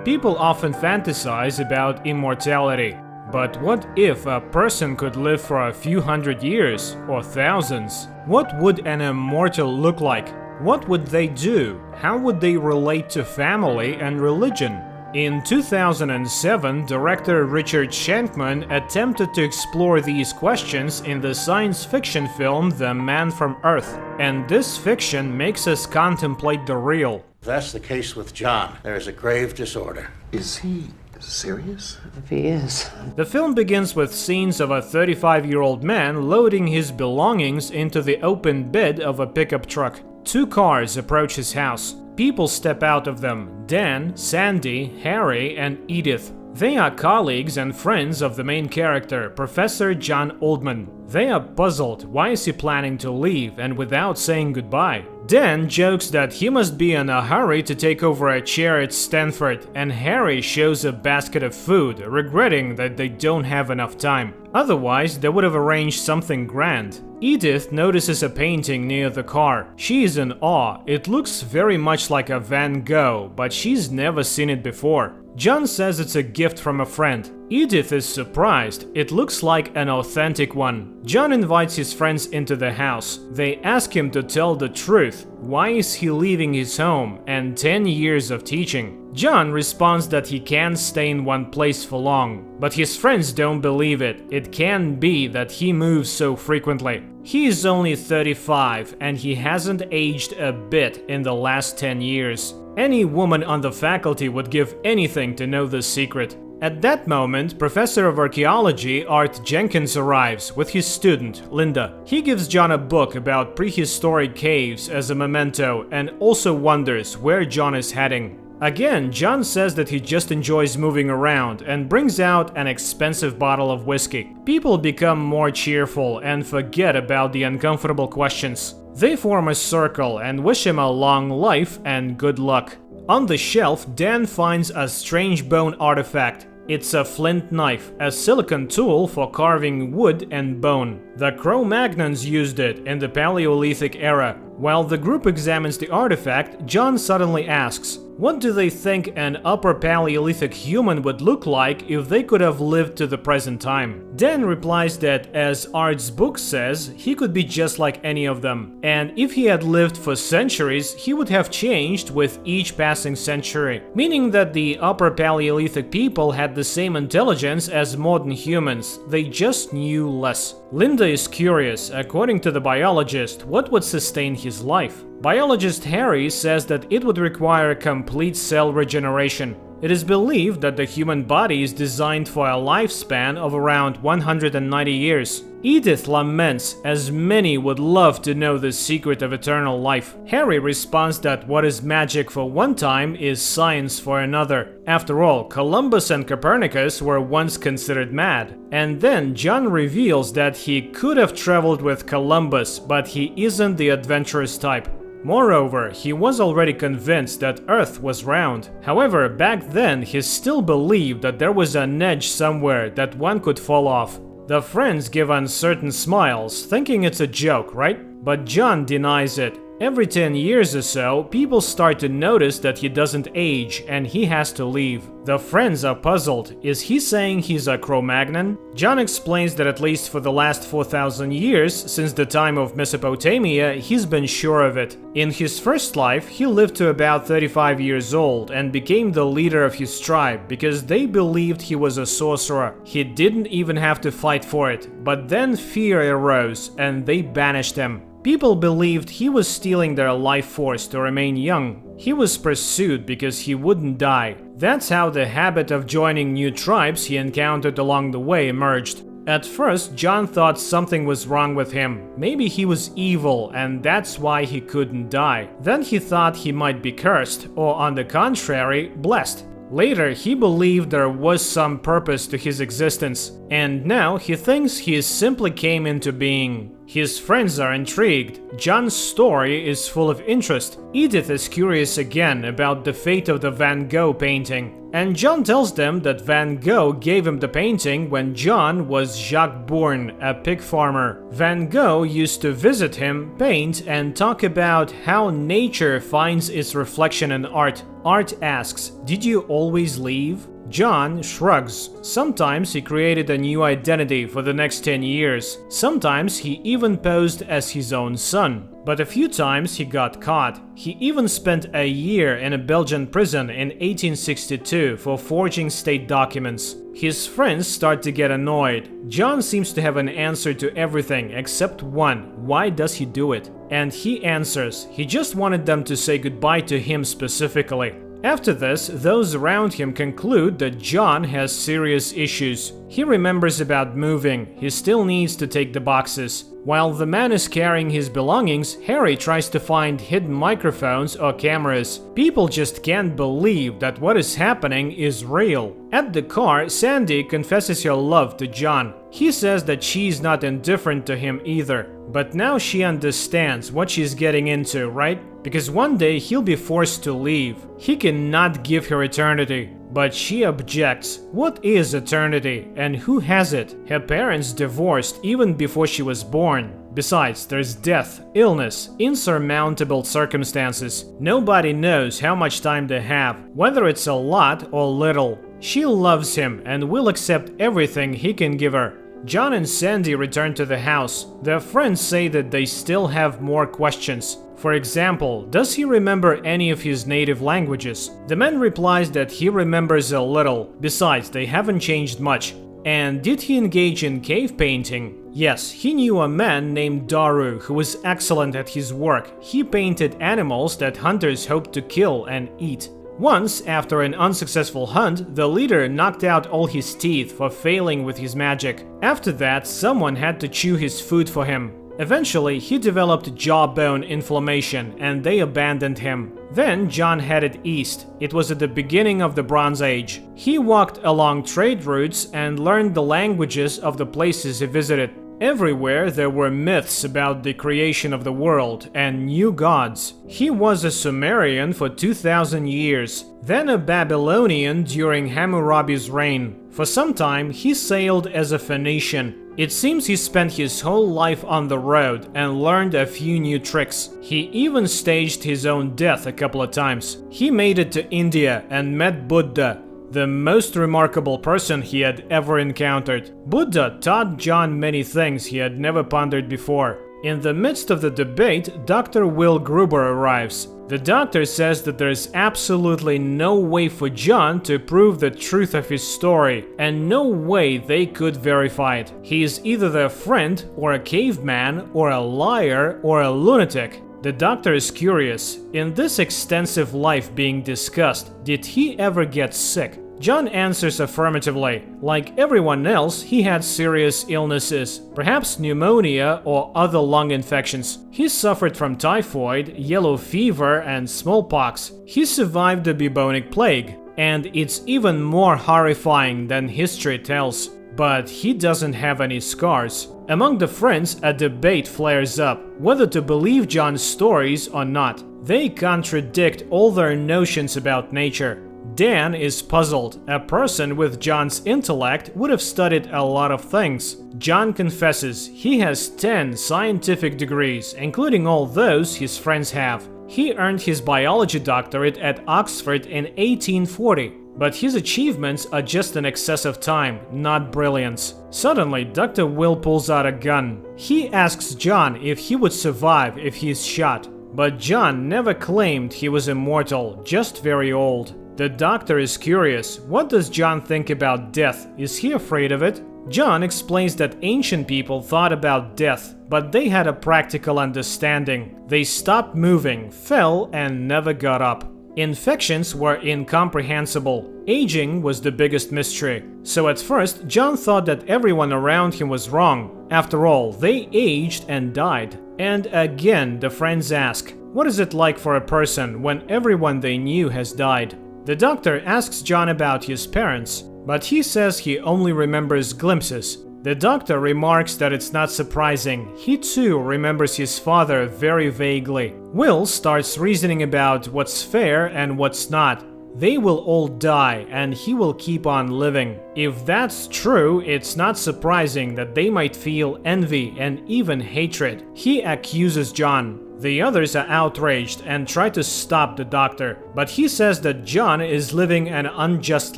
People often fantasize about immortality. But what if a person could live for a few hundred years or thousands? What would an immortal look like? What would they do? How would they relate to family and religion? In 2007, director Richard Shankman attempted to explore these questions in the science fiction film The Man from Earth, and this fiction makes us contemplate the real. If that's the case with John, there is a grave disorder. Is he serious? If he is. The film begins with scenes of a 35-year-old man loading his belongings into the open bed of a pickup truck. Two cars approach his house. People step out of them: Dan, Sandy, Harry, and Edith. They are colleagues and friends of the main character, Professor John Oldman. They are puzzled. Why is he planning to leave and without saying goodbye? Dan jokes that he must be in a hurry to take over a chair at Stanford, and Harry shows a basket of food, regretting that they don't have enough time. Otherwise, they would have arranged something grand. Edith notices a painting near the car. She is in awe. It looks very much like a Van Gogh, but she's never seen it before. John says it's a gift from a friend. Edith is surprised. It looks like an authentic one. John invites his friends into the house. They ask him to tell the truth. Why is he leaving his home and 10 years of teaching? John responds that he can't stay in one place for long, but his friends don't believe it. It can be that he moves so frequently. He is only 35 and he hasn't aged a bit in the last 10 years. Any woman on the faculty would give anything to know the secret. At that moment, Professor of Archaeology Art Jenkins arrives with his student, Linda. He gives John a book about prehistoric caves as a memento and also wonders where John is heading. Again, John says that he just enjoys moving around and brings out an expensive bottle of whiskey. People become more cheerful and forget about the uncomfortable questions. They form a circle and wish him a long life and good luck. On the shelf, Dan finds a strange bone artifact. It's a flint knife, a silicon tool for carving wood and bone. The Cro-Magnons used it in the Paleolithic era. While the group examines the artifact, John suddenly asks, what do they think an upper Paleolithic human would look like if they could have lived to the present time? Dan replies that, as Art's book says, he could be just like any of them, and if he had lived for centuries, he would have changed with each passing century, meaning that the upper Paleolithic people had the same intelligence as modern humans, they just knew less. Linda is curious. According to the biologist, what would sustain his life? Biologist Harry says that it would require complete cell regeneration. It is believed that the human body is designed for a lifespan of around 190 years. Edith laments, as many would love to know the secret of eternal life. Harry responds that what is magic for one time is science for another. After all, Columbus and Copernicus were once considered mad. And then John reveals that he could have traveled with Columbus, but he isn't the adventurous type. Moreover, he was already convinced that Earth was round. However, back then he still believed that there was an edge somewhere that one could fall off. The friends give uncertain smiles, thinking it's a joke, right? But John denies it. Every 10 years or so, people start to notice that he doesn't age and he has to leave. The friends are puzzled. Is he saying he's a Cro-Magnon? John explains that at least for the last 4,000 years, since the time of Mesopotamia, he's been sure of it. In his first life, he lived to about 35 years old and became the leader of his tribe because they believed he was a sorcerer. He didn't even have to fight for it, but then fear arose and they banished him. People believed he was stealing their life force to remain young. He was pursued because he wouldn't die. That's how the habit of joining new tribes he encountered along the way emerged. At first, John thought something was wrong with him. Maybe he was evil and that's why he couldn't die. Then he thought he might be cursed, or on the contrary, blessed. Later, he believed there was some purpose to his existence, and now he thinks he simply came into being. His friends are intrigued. John's story is full of interest. Edith is curious again about the fate of the Van Gogh painting. And John tells them that Van Gogh gave him the painting when John was Jacques Bourne, a pig farmer. Van Gogh used to visit him, paint, and talk about how nature finds its reflection in art. Art asks, "Did you always leave?" John shrugs. Sometimes he created a new identity for the next 10 years. Sometimes he even posed as his own son. But a few times he got caught. He even spent a year in a Belgian prison in 1862 for forging state documents. His friends start to get annoyed. John seems to have an answer to everything except one. Why does he do it? And he answers, he just wanted them to say goodbye to him specifically. After this, those around him conclude that John has serious issues. He remembers about moving. He still needs to take the boxes. While the man is carrying his belongings, Harry tries to find hidden microphones or cameras. People just can't believe that what is happening is real. At the car, Sandy confesses her love to John. He says that she's not indifferent to him either. But now she understands what she's getting into, right? Because one day he'll be forced to leave. He cannot give her eternity. But she objects. What is eternity and who has it? Her parents divorced even before she was born. Besides, there's death, illness, insurmountable circumstances. Nobody knows how much time they have, whether it's a lot or little. She loves him and will accept everything he can give her. John and Sandy return to the house. Their friends say that they still have more questions. For example, does he remember any of his native languages? The man replies that he remembers a little. Besides, they haven't changed much. And did he engage in cave painting? Yes, he knew a man named Daru who was excellent at his work. He painted animals that hunters hoped to kill and eat. Once, after an unsuccessful hunt, the leader knocked out all his teeth for failing with his magic. After that, someone had to chew his food for him. Eventually, he developed jawbone inflammation and they abandoned him. Then John headed east. It was at the beginning of the Bronze Age. He walked along trade routes and learned the languages of the places he visited. Everywhere there were myths about the creation of the world and new gods. He was a Sumerian for 2000 years, then a Babylonian during Hammurabi's reign. For some time, he sailed as a Phoenician. It seems he spent his whole life on the road and learned a few new tricks. He even staged his own death a couple of times. He made it to India and met Buddha, the most remarkable person he had ever encountered. Buddha taught John many things he had never pondered before. In the midst of the debate, Dr. Will Gruber arrives. The doctor says that there is absolutely no way for John to prove the truth of his story, and no way they could verify it. He is either their friend, or a caveman, or a liar, or a lunatic. The doctor is curious. In this extensive life being discussed, did he ever get sick? John answers affirmatively. Like everyone else, he had serious illnesses, perhaps pneumonia or other lung infections. He suffered from typhoid, yellow fever, and smallpox. He survived the bubonic plague, and it's even more horrifying than history tells. But he doesn't have any scars. Among the friends, a debate flares up, whether to believe John's stories or not. They contradict all their notions about nature. Dan is puzzled. A person with John's intellect would have studied a lot of things. John confesses he has 10 scientific degrees, including all those his friends have. He earned his biology doctorate at Oxford in 1840. But his achievements are just an excess of time, not brilliance. Suddenly, Dr. Will pulls out a gun. He asks John if he would survive if he is shot. But John never claimed he was immortal, just very old. The doctor is curious. What does John think about death? Is he afraid of it? John explains that ancient people thought about death, but they had a practical understanding. They stopped moving, fell, and never got up. Infections were incomprehensible. Aging was the biggest mystery. So at first, John thought that everyone around him was wrong. After all, they aged and died. And again, the friends ask, what is it like for a person when everyone they knew has died? The doctor asks John about his parents, but he says he only remembers glimpses. The doctor remarks that it's not surprising. He too remembers his father very vaguely. Will starts reasoning about what's fair and what's not. They will all die and he will keep on living. If that's true, it's not surprising that they might feel envy and even hatred. He accuses John. The others are outraged and try to stop the doctor, but he says that John is living an unjust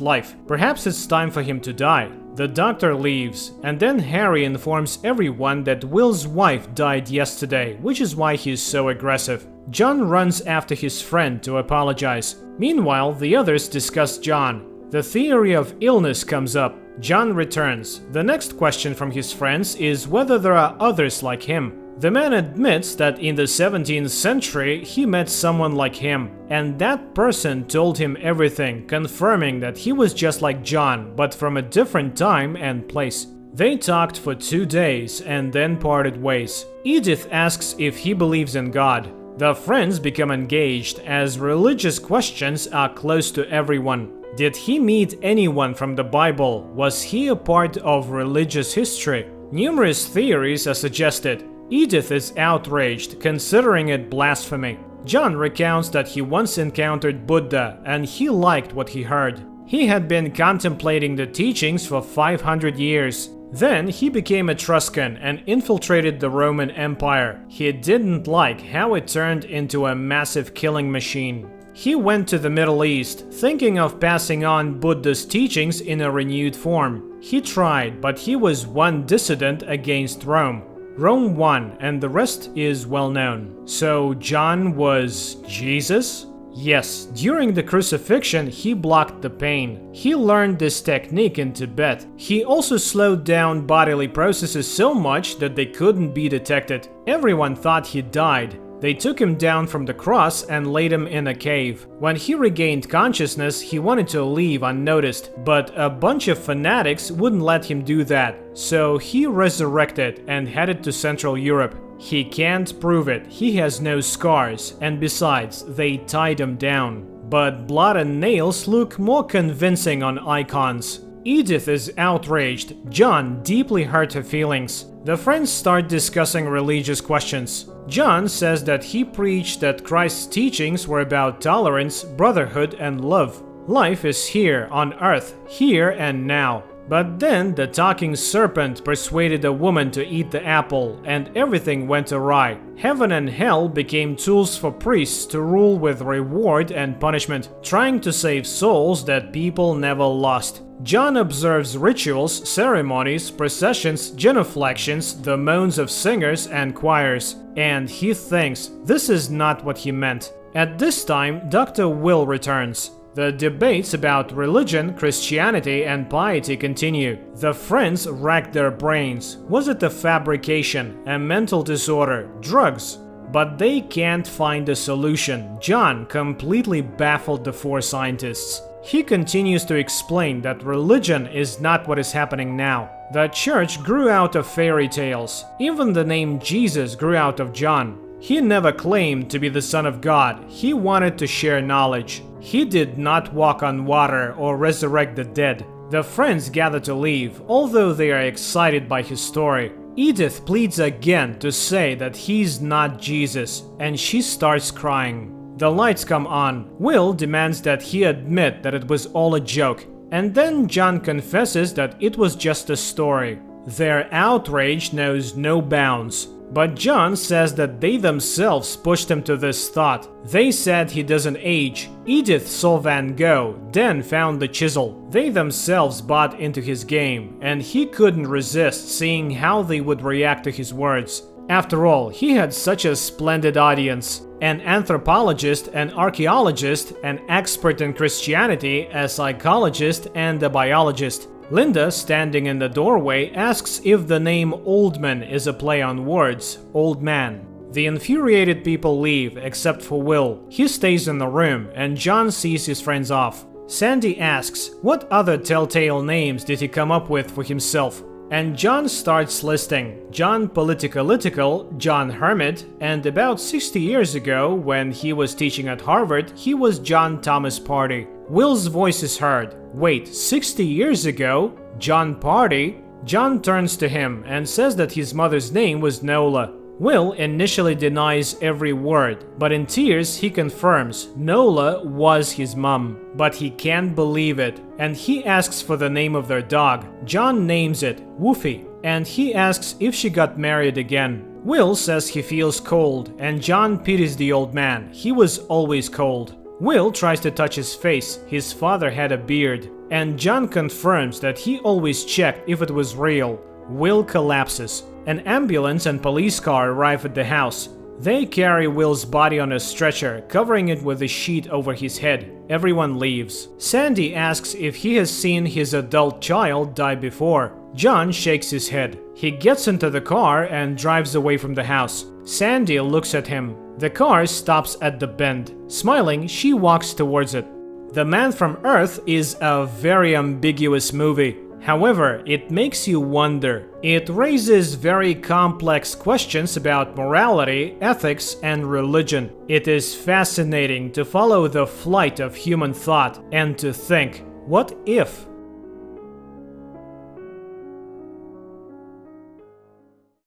life. Perhaps it's time for him to die. The doctor leaves, and then Harry informs everyone that Will's wife died yesterday, which is why he's so aggressive. John runs after his friend to apologize. Meanwhile, the others discuss John. The theory of illness comes up. John returns. The next question from his friends is whether there are others like him. The man admits that in the 17th century he met someone like him, and that person told him everything, confirming that he was just like John, but from a different time and place. They talked for 2 days and then parted ways. Edith asks if he believes in God. The friends become engaged as religious questions are close to everyone. Did he meet anyone from the Bible? Was he a part of religious history? Numerous theories are suggested. Edith is outraged, considering it blasphemy. John recounts that he once encountered Buddha and he liked what he heard. He had been contemplating the teachings for 500 years. Then he became Etruscan and infiltrated the Roman Empire. He didn't like how it turned into a massive killing machine. He went to the Middle East, thinking of passing on Buddha's teachings in a renewed form. He tried, but he was one dissident against Rome. Rome won, and the rest is well known. So John was Jesus? Yes, during the crucifixion he blocked the pain. He learned this technique in Tibet. He also slowed down bodily processes so much that they couldn't be detected. Everyone thought he died. They took him down from the cross and laid him in a cave. When he regained consciousness, he wanted to leave unnoticed, but a bunch of fanatics wouldn't let him do that. So he resurrected and headed to Central Europe. He can't prove it, he has no scars, and besides, they tied him down. But blood and nails look more convincing on icons. Edith is outraged. John deeply hurt her feelings. The friends start discussing religious questions. John says that he preached that Christ's teachings were about tolerance, brotherhood, and love. Life is here on earth, here and now. But then the talking serpent persuaded a woman to eat the apple, and everything went awry. Heaven and hell became tools for priests to rule with reward and punishment, trying to save souls that people never lost. John observes rituals, ceremonies, processions, genuflections, the moans of singers and choirs, and he thinks this is not what he meant. At this time, Dr. Will returns. The debates about religion, Christianity, and piety continue. The friends rack their brains. Was it a fabrication, a mental disorder, drugs? But they can't find a solution. John completely baffled the four scientists. He continues to explain that religion is not what is happening now. The church grew out of fairy tales. Even the name Jesus grew out of John. He never claimed to be the Son of God. He wanted to share knowledge. He did not walk on water or resurrect the dead. The friends gather to leave, although they are excited by his story. Edith pleads again to say that he's not Jesus, and she starts crying. The lights come on. Will demands that he admit that it was all a joke, and then John confesses that it was just a story. Their outrage knows no bounds. But John says that they themselves pushed him to this thought. They said he doesn't age. Edith saw Van Gogh, then found the chisel. They themselves bought into his game, and he couldn't resist seeing how they would react to his words. After all, he had such a splendid audience. An anthropologist, an archaeologist, an expert in Christianity, a psychologist, and a biologist. Linda, standing in the doorway, asks if the name Oldman is a play on words, old man. The infuriated people leave, except for Will. He stays in the room, and John sees his friends off. Sandy asks, what other telltale names did he come up with for himself? And John starts listing. John Political, John Hermit, and about 60 years ago, when he was teaching at Harvard, he was John Thomas Party. Will's voice is heard. Wait, 60 years ago? John Party? John turns to him and says that his mother's name was Nola. Will initially denies every word, but in tears he confirms Nola was his mom. But he can't believe it, and he asks for the name of their dog. John names it Woofy, and he asks if she got married again. Will says he feels cold, and John pities the old man. He was always cold. Will tries to touch his face. His father had a beard, and John confirms that he always checked if it was real. Will collapses. An ambulance and police car arrive at the house. They carry Will's body on a stretcher, covering it with a sheet over his head. Everyone leaves. Sandy asks if he has seen his adult child die before. John shakes his head. He gets into the car and drives away from the house. Sandy looks at him. The car stops at the bend. Smiling, she walks towards it. The Man from Earth is a very ambiguous movie. However, it makes you wonder. It raises very complex questions about morality, ethics, and religion. It is fascinating to follow the flight of human thought and to think, what if?